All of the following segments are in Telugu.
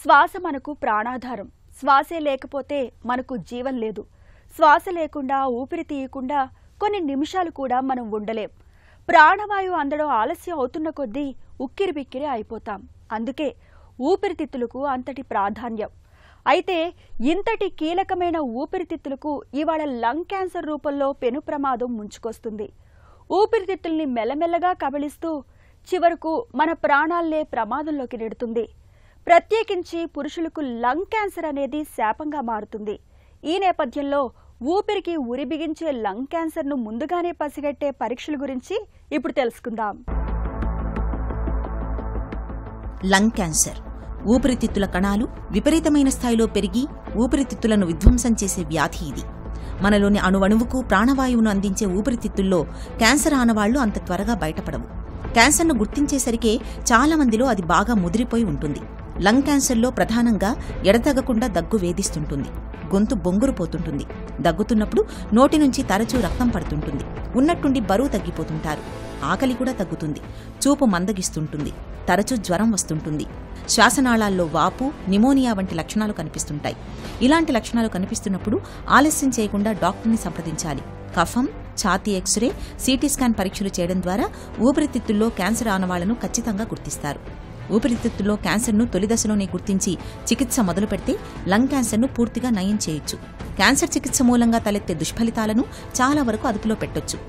శ్వాస మనకు ప్రాణాధారం. శ్వాసే లేకపోతే మనకు జీవం లేదు. శ్వాస లేకుండా ఊపిరి తీయకుండా కొన్ని నిమిషాలు కూడా మనం ఉండలేం. ప్రాణవాయువు అందడం ఆలస్యం అవుతున్న కొద్దీ ఉక్కిరిబిక్కిరి అయిపోతాం. అందుకే ఊపిరితిత్తులకు అంతటి ప్రాధాన్యం. అయితే ఇంతటి కీలకమైన ఊపిరితిత్తులకు ఇవాళ లంగ్ క్యాన్సర్ రూపంలో పెను ప్రమాదం ముంచుకొస్తుంది. ఊపిరితిత్తుల్ని మెల్లమెల్లగా కబళిస్తూ చివరకు మన ప్రాణాలనే ప్రమాదంలోకి నెడుతుంది. ప్రత్యేకించి పురుషులకు లంగ్ క్యాన్సర్ అనేది శాపంగా మారుతుంది. ఈ నేపథ్యంలో ఊపిరికి ఉరి బిగించే లంగ్ క్యాన్సర్ను ముందుగానే పసిగట్టే పరీక్షల గురించి ఇప్పుడు తెలుసుకుందాం. లంగ్ క్యాన్సర్ ఊపిరితిత్తుల కణాలు విపరీతమైన స్థాయిలో పెరిగి ఊపిరితిత్తులను విధ్వంసం చేసే వ్యాధి ఇది. మనలోని అణువణువుకు ప్రాణవాయువును అందించే ఊపిరితిత్తుల్లో క్యాన్సర్ ఆనవాళ్లు అంత త్వరగా బయటపడవు. క్యాన్సర్ను గుర్తించేసరికే చాలా మందిలో అది బాగా ముదిరిపోయి ఉంటుంది. లంగ్ క్యాన్సర్లో ప్రధానంగా ఎడతెగకుండా దగ్గు వేధిస్తుంటుంది. గొంతు బొంగురుపోతుంటుంది. దగ్గుతున్నప్పుడు నోటి నుంచి తరచూ రక్తం పడుతుంటుంది. ఉన్నట్టుండి బరువు తగ్గిపోతుంటారు. ఆకలి కూడా తగ్గుతుంది. చూపు మందగిస్తుంటుంది. తరచూ జ్వరం వస్తుంటుంది. శ్వాసనాళాల్లో వాపు, నిమోనియా వంటి లక్షణాలు కనిపిస్తుంటాయి. ఇలాంటి లక్షణాలు కనిపిస్తున్నప్పుడు ఆలస్యం చేయకుండా డాక్టర్ని సంప్రదించాలి. కఫం, ఛాతీ ఎక్స్రే, సిటీ స్కాన్ పరీక్షలు చేయడం ద్వారా ఊపిరితిత్తుల్లో క్యాన్సర్ ఆనవాళ్లను ఖచ్చితంగా గుర్తిస్తారు. ఊపిరితిత్తుల్లో క్యాన్సర్ను తొలి దశలోనే గుర్తించి చికిత్స మొదలు పెడితే లంగ్ క్యాన్సర్ను పూర్తిగా నయం చేయొచ్చు. క్యాన్సర్ చికిత్స మూలంగా తలెత్తే దుష్ఫలితాలను చాలా వరకు అదుపులో పెట్టొచ్చు.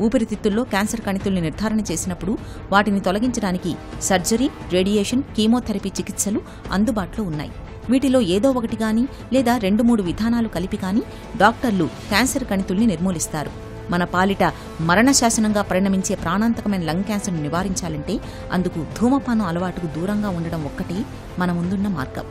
ఊపిరితిత్తుల్లో క్యాన్సర్ కణితుల్ని నిర్ధారణ చేసినప్పుడు వాటిని తొలగించడానికి సర్జరీ, రేడియేషన్, కీమోథెరపీ చికిత్సలు అందుబాటులో ఉన్నాయి. వీటిలో ఏదో ఒకటి గాని లేదా 2-3 విధానాలు కలిపి కానీ డాక్టర్లు క్యాన్సర్ కణితుల్ని నిర్మూలిస్తారు. మన పాలిట మరణశాసనంగా పరిణమించే ప్రాణాంతకమైన లంగ్ క్యాన్సర్ను నివారించాలంటే అందుకు ధూమపానం అలవాటుకు దూరంగా ఉండడం ఒక్కటే మన ముందున్న మార్గం.